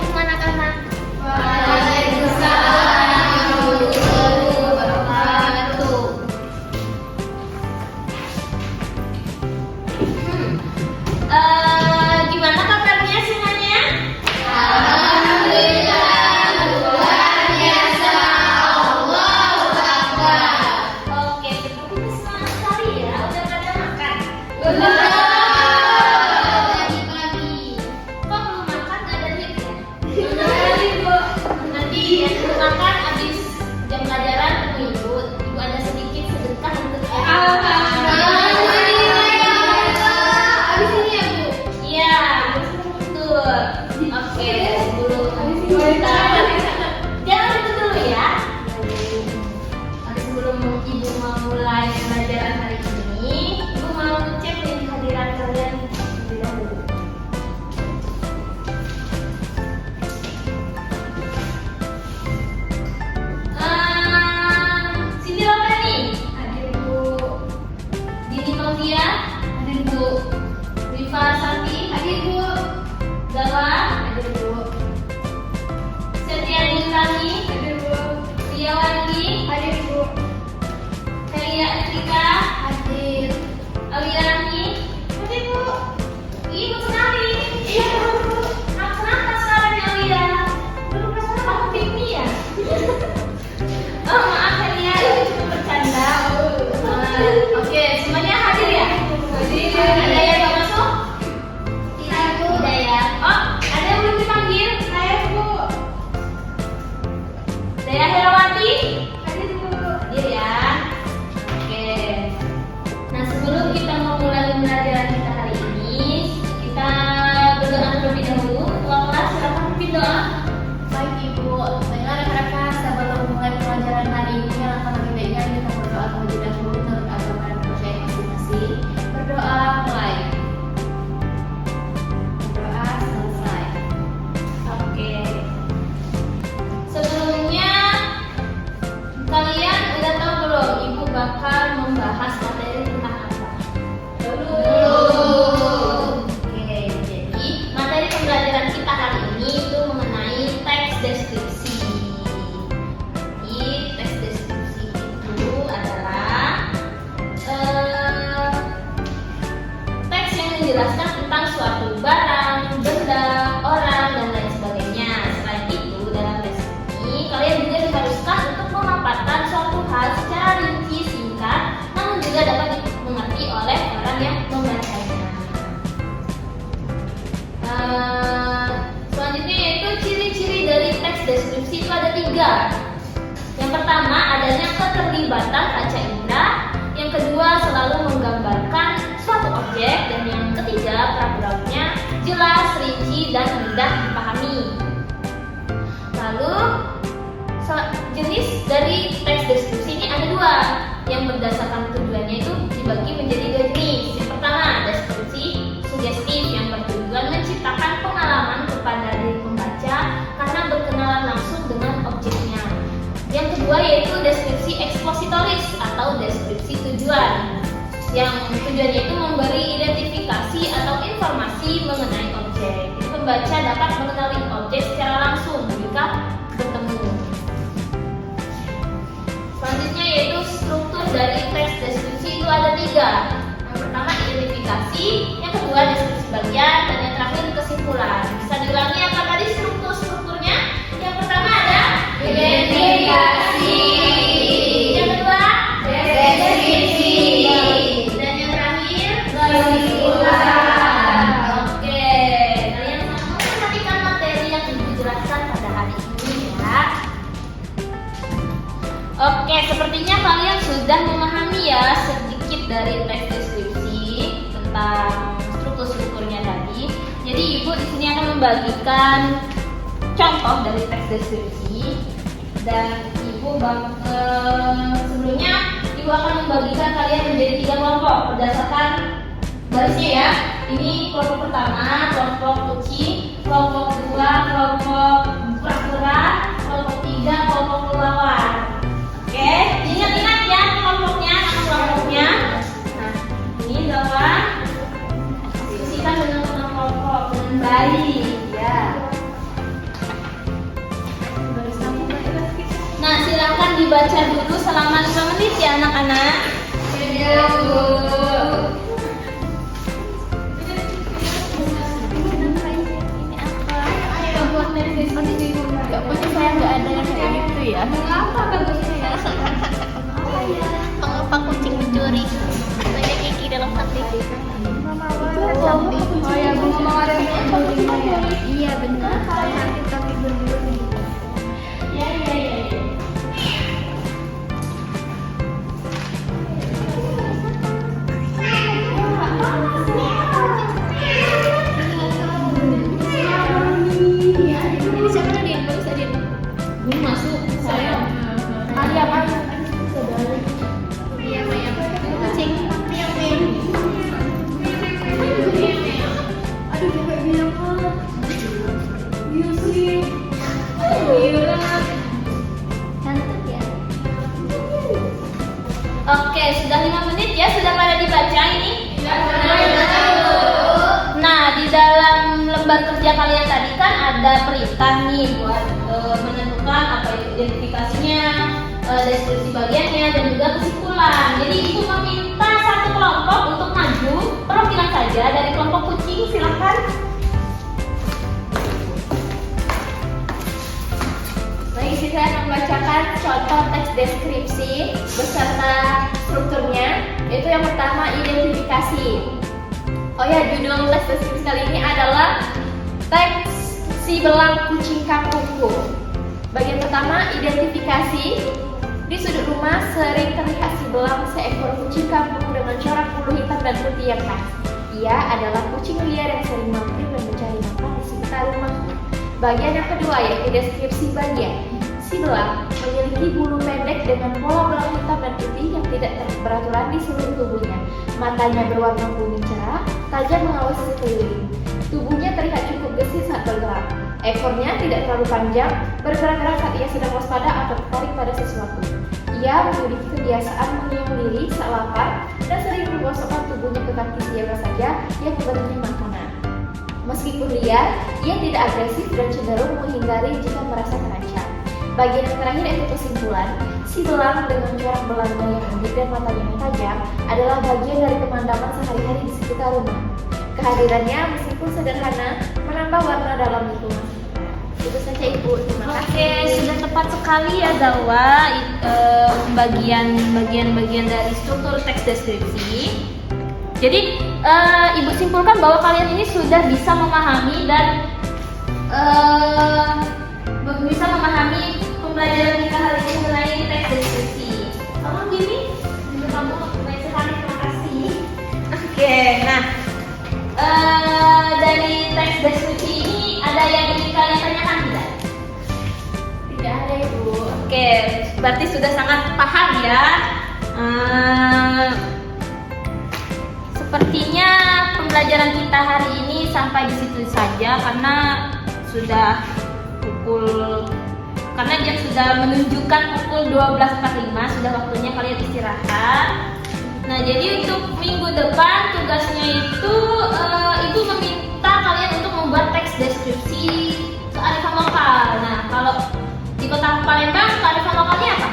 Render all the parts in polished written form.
Assalamualaikum anak-anak. Waalaikumsalam warahmatullahi wabarakatuh. Gimana kabarnya semuanya? Alhamdulillah, luar biasa. Allahu Akbar. Oke, sepertinya semangat sekali ya. Udah pada makan? Belum. Kok belum makan? Gak ada duit ya? Kembali, Bu. Nanti yang belum makan habis jam pelajaran ketemu ibu. Ibu ada sedikit sedekah untuk Alhamdulillah ya Allah. Abis ini ya, Bu. Iya, betul. Oke, sebelum kita jangan itu dulu ya. Sebelum ibu mau mulai pelajaran hari ini, ibu mau cek nih kehadiran kalian terlebih dahulu. Cindy Lovely, Hadir, Bu. Dini Fauzia, Hadir, Bu. Rifa Santi, Hadir, Bu. Gawa, Hadir, Bu. Setia Dulani, Hadir, Bu. Ria Wandi, Hadir, Bu. Helia Etika, Hadir. Alia Rani. Hadir, Bu. Ibu sekali. Iya, Bu. Kenapa sekarang Alia? Belum perasaan kamu pipi ya? Oh maaf Helia, itu cuma bercanda. Oke, semuanya hadir ya? Hadir. Ada yang mau masuk? Tidak, Bu. Tidak ya? Oh, ada yang belum dipanggil? Saya, Bu. Dea Herawati? Hadir, Bu. Hadir ya? Oke. Nah sebelum kita mau mulai pembelajaran kita hari ini, kita berdoa terlebih dahulu. Ketua kelas silakan pimpin doa. Baik, Ibu. Baiklah rekan-rekan, sebelum mulai pelajaran hari ini, alangkah lebih baiknya kita berdoa terlebih dahulu menurut agama dan percaya masing-masing. Berdoa mulai. Berdoa selesai. Oke. Sebelumnya kalian udah tahu belum ibu bakal membahas materi tentang apa? Oke, jadi materi pembelajaran kita hari ini itu mengenai teks deskripsi. Jadi teks deskripsi itu adalah teks yang menjelaskan tentang suatu barang, benda, orang, dan lain sebagainya. Selain itu, dalam teks ini kalian juga diharuskan untuk memaparkan suatu hal secara rinci, singkat, namun juga dapat dimengerti oleh orang yang membacanya. Selanjutnya yaitu ciri-ciri dari teks deskripsi itu ada 3. Yang pertama adanya keterlibatan kaca indera, yang kedua selalu menggambarkan suatu objek, dan yang ketiga paragrafnya jelas, rinci, dan mudah dipahami. Lalu jenis dari teks deskripsi ini ada 2, yang berdasarkan tujuannya itu dibagi menjadi 2 jenis. Yang pertama deskripsi sugestif yang bertujuan menciptakan pengalaman kepada diri pembaca karena berkenalan langsung dengan objeknya. Yang kedua yaitu deskripsi ekspositoris atau deskripsi tujuan, yang tujuannya itu memberi identifikasi atau informasi mengenai objek. Jadi pembaca dapat mengenali objek secara langsung jika bertemu. Selanjutnya yaitu struktur dari teks deskripsi itu ada 3. Yang pertama identifikasi, yang kedua deskripsi bagian, dan yang terakhir kesimpulan. Bisa diulangi apa tadi strukturnya? Yang pertama ada Identifikasi. yang kedua Deskripsi. dan yang terakhir Kesimpulan. Oke, kalian semua perhatikan materi yang ibu jelaskan pada hari ini ya. Oke, sepertinya kalian sudah memahami ya sedikit dari teks deskripsi tentang strukturnya tadi. Jadi ibu di sini akan membagikan contoh dari teks deskripsi, dan sebelumnya ibu akan membagikan kalian menjadi 3 kelompok berdasarkan barisnya ya. Ini kelompok pertama, kelompok kucing, kelompok 2, kelompok kura-kura, kelompok 3, kelompok kelelawar. Oke, ingat-ingat ya kelompoknya. Nah, ini adalah diskusikan dengan kelompok dengan baik ya. baca dulu selama 5 menit ya anak-anak. Ya, Bu. Ini apa? Buat deskripsi. Gak punya saya nggak ada yang kayak gitu ya. Apa bagusnya? Mengapa kucing mencuri? Banyak gigi dalam takdir. Oh ya, Bu, mau ada yang mencurinya ya? Iya benar. Tapi berburu. Ya. Ini siapa nih? Bagus aja. Ini masuk saya. Ali apa? Iya, Maya. Kucing. Aduh, kayak bilang banget. Iya sih. Cantik ya. Oke, sudah 5 menit ya, sudah pada dibaca ini? Nah, di dalam lembar kerja kalian tadi kan ada perintah nih buat menentukan apa itu identifikasinya, deskripsi bagiannya, dan juga kesimpulan. Jadi ibu meminta satu kelompok untuk maju, perwakilan saja dari kelompok kucing, silakan. Baik, di sini saya akan membacakan contoh teks deskripsi beserta strukturnya. Yaitu yang pertama, identifikasi. Oh ya, judul teks deskripsi kali ini adalah teks si belang kucing kampungku. Bagian pertama, identifikasi. Di sudut rumah sering terlihat si belang, seekor kucing kampung dengan corak bulu hitam dan putih yang khas. Ia adalah kucing liar yang sering mampir dan mencari makan di sekitar rumah. Bagian yang kedua yaitu deskripsi bagian. Si belang memiliki bulu pendek dengan pola belang hitam dan putih yang tidak beraturan di seluruh tubuhnya. Matanya berwarna kuning cerah, tajam mengawasi sekeliling. Tubuhnya terlihat cukup gesit saat bergerak. Ekornya tidak terlalu panjang, bergerak-gerak saat ia sedang waspada atau tertarik pada sesuatu. Ia memiliki kebiasaan mengium diri saat lapar dan sering menggosokkan tubuhnya ke kaki siapa saja yang memberinya makanan. Meskipun liar, ia tidak agresif dan cenderung menghindari jika merasa terancam. Bagian yang terakhir yaitu kesimpulan. Si belang dengan corak belangnya yang unik dan matanya yang tajam adalah bagian dari pemandangan sehari-hari di sekitar rumah. Kehadirannya meskipun sederhana menambah warna dalam lingkungan. Itu saja Ibu, terima kasih. Oke, sudah tepat sekali ya Dawa, bagian dari struktur teks deskripsi. Jadi Ibu simpulkan bahwa kalian ini sudah bisa memahami dan bisa memahami pembelajaran kita hari ini mengenai teks deskripsi. Kamu gini, kamu baik sekali, terima kasih. Oke, nah dari teks deskripsi ini ada yang ingin kalian tanyakan tidak? Tidak ada Ibu. Oke, berarti sudah sangat paham ya. Sepertinya pembelajaran kita hari ini sampai di situ saja karena dia sudah menunjukkan pukul 12.45, sudah waktunya kalian istirahat. Nah, jadi untuk minggu depan tugasnya itu Ibu meminta kalian untuk membuat teks deskripsi kearifan lokal. Nah, kalau di Kota Palembang kearifan lokalnya apa?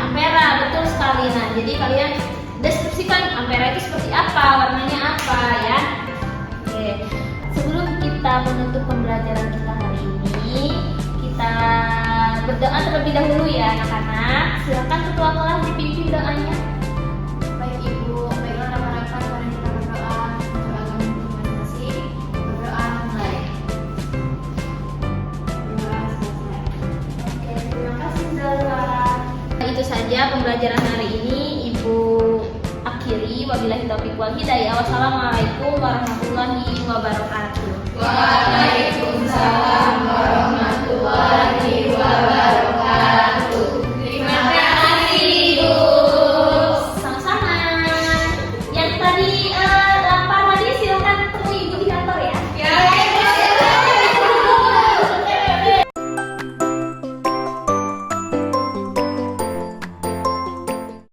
Ampera, betul sekali. Nah, jadi kalian deskripsikan Ampera itu seperti apa, warnanya apa ya. Oke. Sebelum kita menutup pembelajaran kita hari ini, kita berdoa terlebih dahulu ya anak-anak. Silakan ketua kelas dipimpin doanya. Baik Ibu, baiklah rekan-rekan, mari kita berdoa untuk agama masing-masing. Berdoa mulai. Berdoa selesai. Oke, terima kasih Zara. Itu saja pembelajaran hari ini. Ibu akhiri. Wabillahi taufiq wal hidayah. Wassalamualaikum warahmatullahi wabarakatuh. Waalaikumsalam.